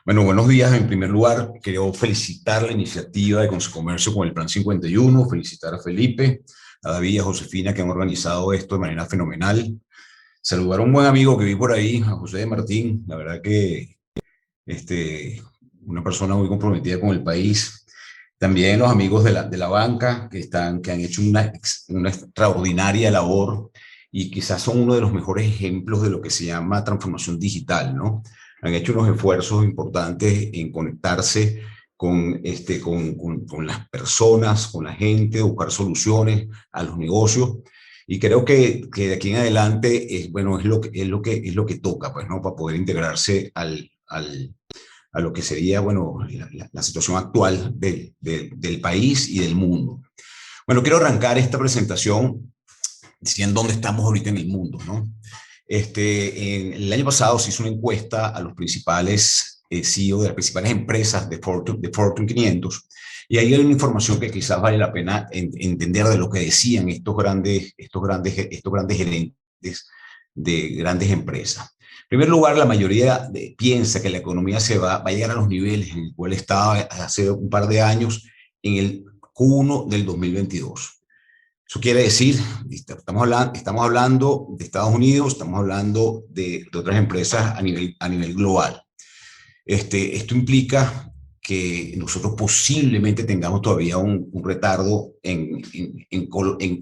Bueno, buenos días. En primer lugar, quiero felicitar la iniciativa de Comercio con el Plan 51, felicitar a Felipe, a David y a Josefina que han organizado esto de manera fenomenal. Saludar a un buen amigo que vi por ahí, a José de Martín, la verdad que este, una persona muy comprometida con el país. También los amigos de la banca que han hecho una extraordinaria labor y quizás son uno de los mejores ejemplos de lo que se llama transformación digital, ¿no? Han hecho unos esfuerzos importantes en conectarse con las personas, con la gente, buscar soluciones a los negocios. Y creo que de aquí en adelante bueno, es lo que toca, pues, ¿no? Para poder integrarse a lo que sería, bueno, la situación actual del país y del mundo. Bueno, quiero arrancar esta presentación diciendo dónde estamos ahorita en el mundo, ¿no? El año pasado se hizo una encuesta a los principales CEO de las principales empresas de Fortune 500 y ahí hay una información que quizás vale la pena entender de lo que decían estos grandes gerentes de grandes empresas. En primer lugar, la mayoría piensa que la economía va a llegar a los niveles en el cual estaba hace un par de años en el Q1 del 2022. Eso quiere decir, estamos hablando de Estados Unidos, estamos hablando de otras empresas a nivel global. Esto implica que nosotros posiblemente tengamos todavía un retardo en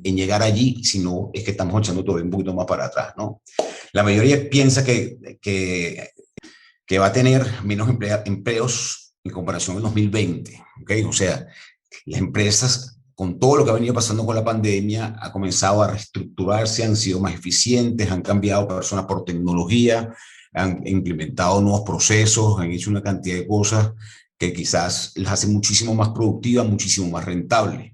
llegar allí, si no es que estamos echando todavía un poquito más para atrás, ¿no? La mayoría piensa que va a tener menos empleos en comparación al 2020, ¿ok? O sea, las empresas, con todo lo que ha venido pasando con la pandemia, ha comenzado a reestructurarse, han sido más eficientes, han cambiado personas por tecnología, han implementado nuevos procesos, han hecho una cantidad de cosas que quizás las hace muchísimo más productivas, muchísimo más rentables.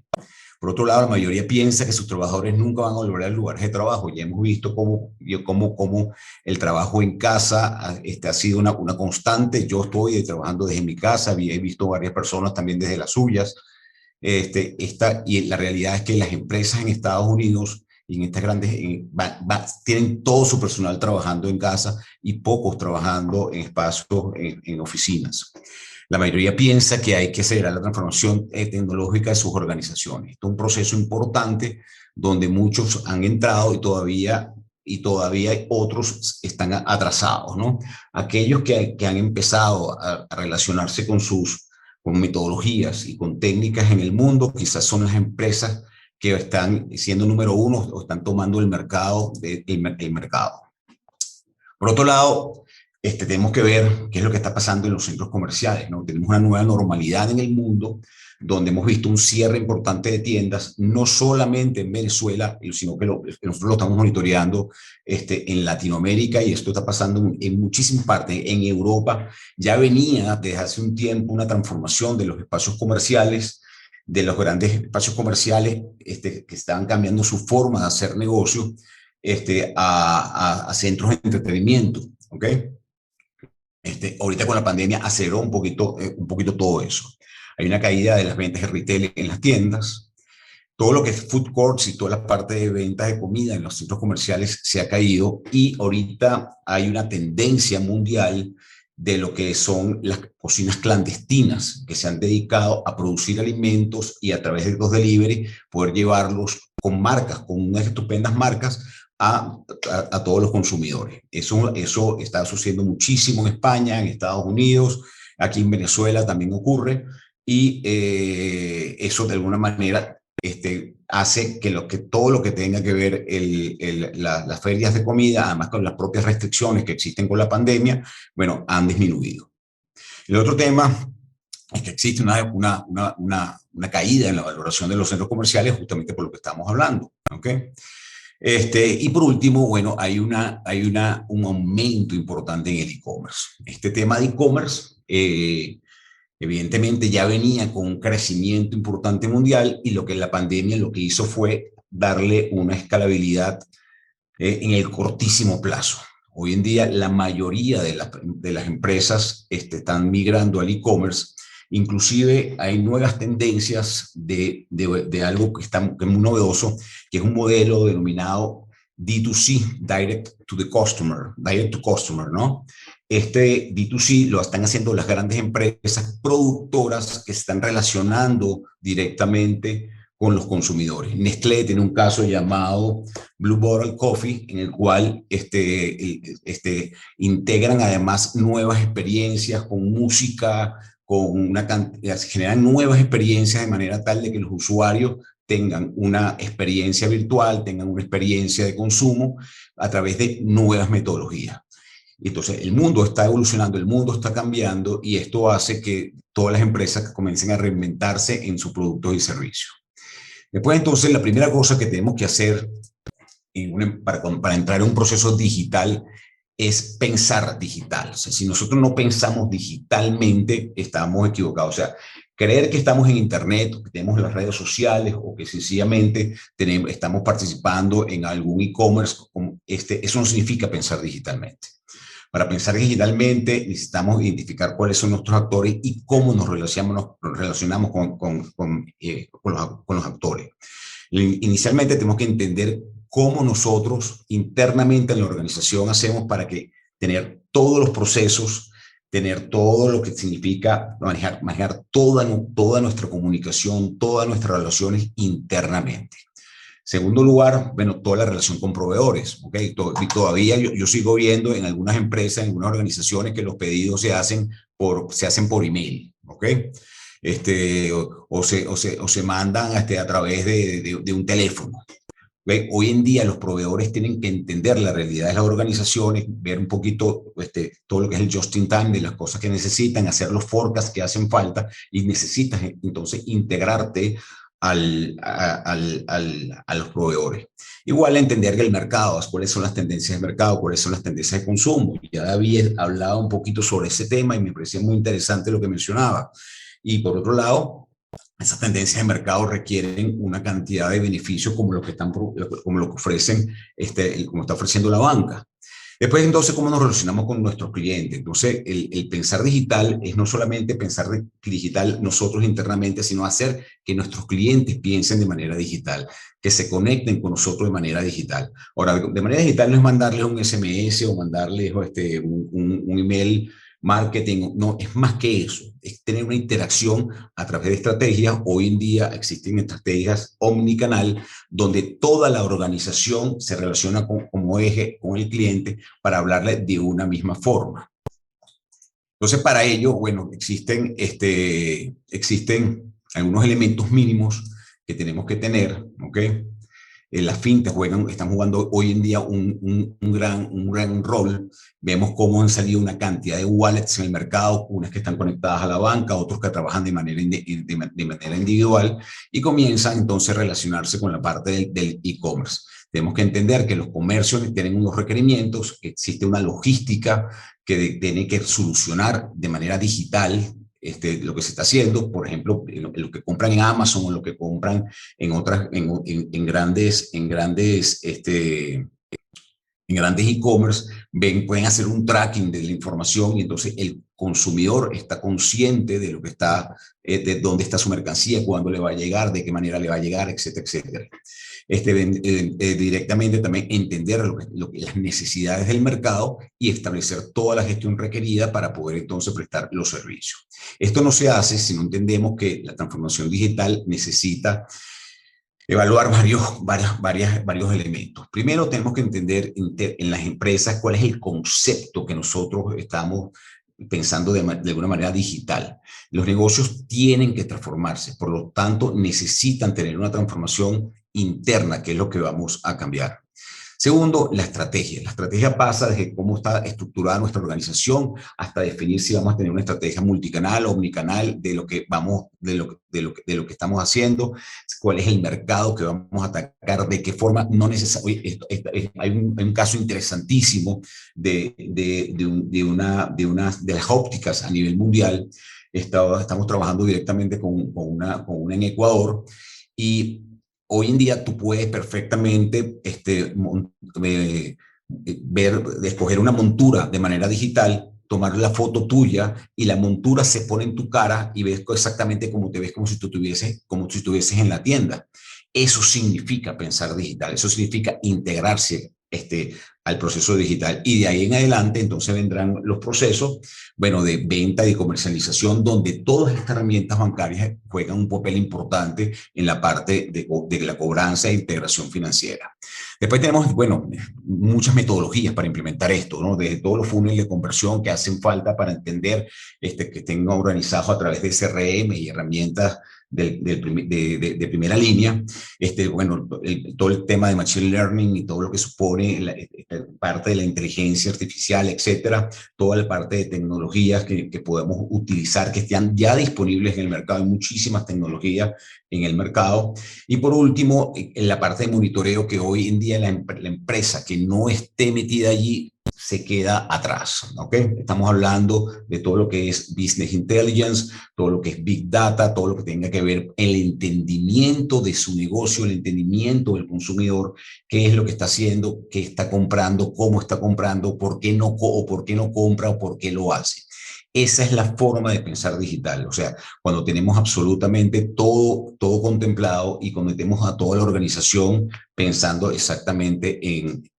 Por otro lado, la mayoría piensa que sus trabajadores nunca van a volver al lugar de trabajo. Ya hemos visto cómo el trabajo en casa ha sido una constante. Yo estoy trabajando desde mi casa, he visto varias personas también desde las suyas. Y la realidad es que las empresas en Estados Unidos y en estas grandes tienen todo su personal trabajando en casa y pocos trabajando en espacios, en oficinas. La mayoría piensa que hay que acelerar la transformación tecnológica de sus organizaciones. Esto es un proceso importante donde muchos han entrado y todavía otros están atrasados, ¿no? Aquellos que han empezado a relacionarse con metodologías y con técnicas en el mundo, quizás son las empresas que están siendo número uno o están tomando el mercado. Por otro lado, tenemos que ver qué es lo que está pasando en los centros comerciales, ¿no? Tenemos una nueva normalidad en el mundo donde hemos visto un cierre importante de tiendas, no solamente en Venezuela, sino que nosotros lo estamos monitoreando en Latinoamérica, y esto está pasando en muchísimas partes. En Europa ya venía desde hace un tiempo una transformación de los espacios comerciales, de los grandes espacios comerciales que estaban cambiando su forma de hacer negocio a centros de entretenimiento, ¿ok? Ahorita con la pandemia aceleró un poquito todo eso. Hay una caída de las ventas de retail en las tiendas. Todo lo que es food courts y toda la parte de ventas de comida en los centros comerciales se ha caído, y ahorita hay una tendencia mundial de lo que son las cocinas clandestinas que se han dedicado a producir alimentos y a través de los delivery poder llevarlos con marcas, con unas estupendas marcas a todos los consumidores. Eso está sucediendo muchísimo en España, en Estados Unidos, aquí en Venezuela también ocurre, y eso de alguna manera hace que todo lo que tenga que ver las ferias de comida, además con las propias restricciones que existen con la pandemia, bueno, han disminuido. El otro tema es que existe una caída en la valoración de los centros comerciales justamente por lo que estamos hablando, ¿ok? Y por último, bueno, hay un aumento importante en el e-commerce. Este tema de e-commerce, evidentemente ya venía con un crecimiento importante mundial, y la pandemia lo que hizo fue darle una escalabilidad en el cortísimo plazo. Hoy en día la mayoría de las empresas están migrando al e-commerce. Inclusive hay nuevas tendencias de algo que es muy novedoso, que es un modelo denominado D2C, Direct to Customer, ¿no? Este D2C lo están haciendo las grandes empresas productoras que se están relacionando directamente con los consumidores. Nestlé tiene un caso llamado Blue Bottle Coffee, en el cual integran además nuevas experiencias con música, se generan nuevas experiencias de manera tal de que los usuarios tengan una experiencia virtual, tengan una experiencia de consumo a través de nuevas metodologías. Entonces, el mundo está evolucionando, el mundo está cambiando y esto hace que todas las empresas comiencen a reinventarse en sus productos y servicios. Después, entonces, la primera cosa que tenemos que hacer para entrar en un proceso digital es pensar digital. O sea, si nosotros no pensamos digitalmente, estamos equivocados. O sea, creer que estamos en Internet, que tenemos las redes sociales o que sencillamente estamos participando en algún e-commerce, eso no significa pensar digitalmente. Para pensar digitalmente necesitamos identificar cuáles son nuestros actores y cómo nos relacionamos con los actores. Inicialmente tenemos que entender cómo nosotros internamente en la organización hacemos para tener todos los procesos, tener todo lo que significa manejar toda nuestra comunicación, todas nuestras relaciones internamente. Segundo lugar, bueno, toda la relación con proveedores, ¿ok? Y todavía yo sigo viendo en algunas empresas, en algunas organizaciones que los pedidos se hacen por email, ¿ok? O se mandan a través de un teléfono. ¿Okay? Hoy en día los proveedores tienen que entender la realidad de las organizaciones, ver un poquito todo lo que es el just in time de las cosas que necesitan, hacer los forecasts que hacen falta y necesitas entonces integrarte a los proveedores. Igual entender que el mercado, cuáles son las tendencias de mercado, cuáles son las tendencias de consumo. Ya David hablaba un poquito sobre ese tema y me parecía muy interesante lo que mencionaba. Y por otro lado, esas tendencias de mercado requieren una cantidad de beneficios como lo que ofrecen, como está ofreciendo la banca. Después, entonces, ¿cómo nos relacionamos con nuestros clientes? Entonces, el pensar digital es no solamente pensar digital nosotros internamente, sino hacer que nuestros clientes piensen de manera digital, que se conecten con nosotros de manera digital. Ahora, de manera digital no es mandarles un SMS o mandarles un email marketing, no, es más que eso, es tener una interacción a través de estrategias. Hoy en día existen estrategias omnicanal donde toda la organización se relaciona como eje con el cliente para hablarle de una misma forma. Entonces, para ello, bueno, existen algunos elementos mínimos que tenemos que tener, ¿ok? Las fintechs están jugando hoy en día un gran rol. Vemos cómo han salido una cantidad de wallets en el mercado, unas que están conectadas a la banca, otros que trabajan de manera individual y comienzan entonces a relacionarse con la parte del e-commerce. Tenemos que entender que los comercios tienen unos requerimientos, existe una logística que tiene que solucionar de manera digital lo que se está haciendo, por ejemplo, lo que compran en Amazon o lo que compran en grandes e-commerce, pueden hacer un tracking de la información y entonces el consumidor está consciente de lo que está, de dónde está su mercancía, cuándo le va a llegar, de qué manera le va a llegar, etcétera, etcétera. Directamente también entender las necesidades del mercado y establecer toda la gestión requerida para poder entonces prestar los servicios. Esto no se hace si no entendemos que la transformación digital necesita evaluar varios elementos. Primero, tenemos que entender en las empresas cuál es el concepto que nosotros estamos pensando de alguna manera digital. Los negocios tienen que transformarse, por lo tanto, necesitan tener una transformación interna, que es lo que vamos a cambiar. Segundo, la estrategia. La estrategia pasa desde cómo está estructurada nuestra organización hasta definir si vamos a tener una estrategia multicanal o omnicanal de lo que estamos haciendo, cuál es el mercado que vamos a atacar, de qué forma, no necesariamente. Hay un caso interesantísimo de las ópticas a nivel mundial. Estamos trabajando directamente con una en Ecuador y hoy en día tú puedes perfectamente escoger una montura de manera digital, tomar la foto tuya y la montura se pone en tu cara y ves exactamente cómo te ves, como si tú estuvieses en la tienda. Eso significa pensar digital, eso significa integrarse al proceso digital. Y de ahí en adelante, entonces vendrán los procesos, bueno, de venta y comercialización, donde todas estas herramientas bancarias juegan un papel importante en la parte de la cobranza e integración financiera. Después tenemos, bueno, muchas metodologías para implementar esto, ¿no? Desde todos los funnels de conversión que hacen falta para entender que estén organizados a través de CRM y herramientas de primera línea, bueno, todo el tema de Machine Learning y todo lo que supone parte de la inteligencia artificial, etcétera, toda la parte de tecnologías que podemos utilizar, que están ya disponibles en el mercado. Hay muchísimas tecnologías en el mercado. Y por último, en la parte de monitoreo, que hoy en día la empresa que no esté metida allí se queda atrás, ¿ok? Estamos hablando de todo lo que es Business Intelligence, todo lo que es Big Data, todo lo que tenga que ver el entendimiento de su negocio, el entendimiento del consumidor, qué es lo que está haciendo, qué está comprando, cómo está comprando, por qué no, o por qué no compra o por qué lo hace. Esa es la forma de pensar digital, o sea, cuando tenemos absolutamente todo contemplado y cuando tenemos a toda la organización pensando exactamente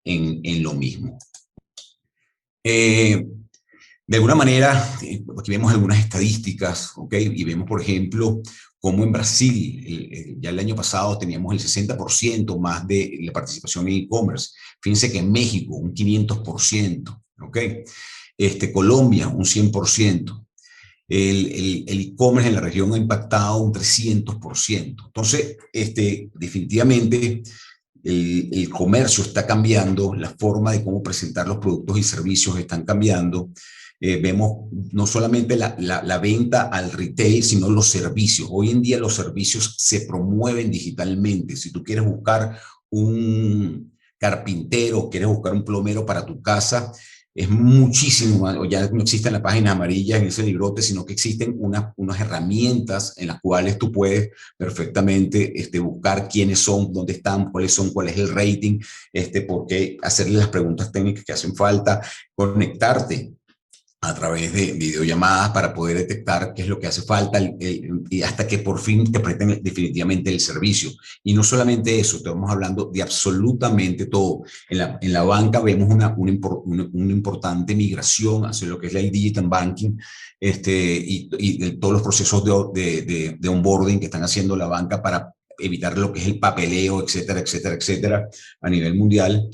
en lo mismo. De alguna manera, aquí vemos algunas estadísticas, ¿ok? Y vemos, por ejemplo, cómo en Brasil, ya el año pasado teníamos el 60% más de la participación en e-commerce. Fíjense que en México, un 500%, ¿ok? Colombia, un 100%. El e-commerce en la región ha impactado un 300%. Entonces, definitivamente, el comercio está cambiando, la forma de cómo presentar los productos y servicios están cambiando. Vemos no solamente la venta al retail, sino los servicios. Hoy en día los servicios se promueven digitalmente. Si tú quieres buscar un carpintero, quieres buscar un plomero para tu casa, es muchísimo más, ya no existen las páginas amarillas en ese librote, sino que existen unas herramientas en las cuales tú puedes perfectamente buscar quiénes son, dónde están, cuáles son, cuál es el rating, por qué hacerle las preguntas técnicas que hacen falta, conectarte a través de videollamadas para poder detectar qué es lo que hace falta y hasta que por fin te presten definitivamente el servicio. Y no solamente eso, estamos hablando de absolutamente todo. En la banca vemos una importante migración hacia lo que es el digital banking y todos los procesos de onboarding que están haciendo la banca para evitar lo que es el papeleo, etcétera, etcétera, etcétera, a nivel mundial.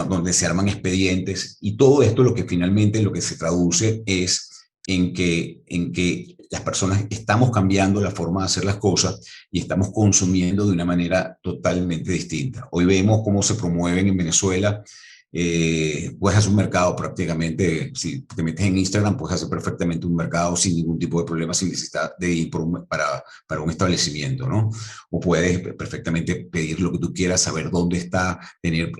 Donde se arman expedientes, y todo esto lo que finalmente lo que se traduce es en que las personas estamos cambiando la forma de hacer las cosas y estamos consumiendo de una manera totalmente distinta. Hoy vemos cómo se promueven en Venezuela. Puedes hacer un mercado prácticamente, si te metes en Instagram, puedes hacer perfectamente un mercado sin ningún tipo de problema, sin necesidad de ir para un establecimiento, ¿no? O puedes perfectamente pedir lo que tú quieras, saber dónde está,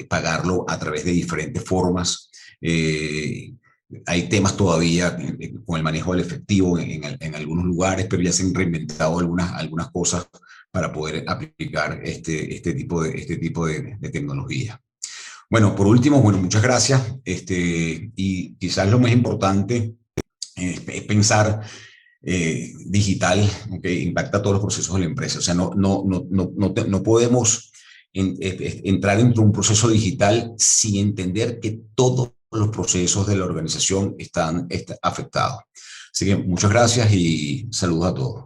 pagarlo a través de diferentes formas. Hay temas todavía con el manejo del efectivo en algunos lugares, pero ya se han reinventado algunas cosas para poder aplicar este tipo de tecnología. Bueno, por último, bueno, muchas gracias. Y quizás lo más importante es pensar digital, que impacta todos los procesos de la empresa. O sea, no podemos entrar dentro de un proceso digital sin entender que todos los procesos de la organización están afectados. Así que muchas gracias y saludos a todos.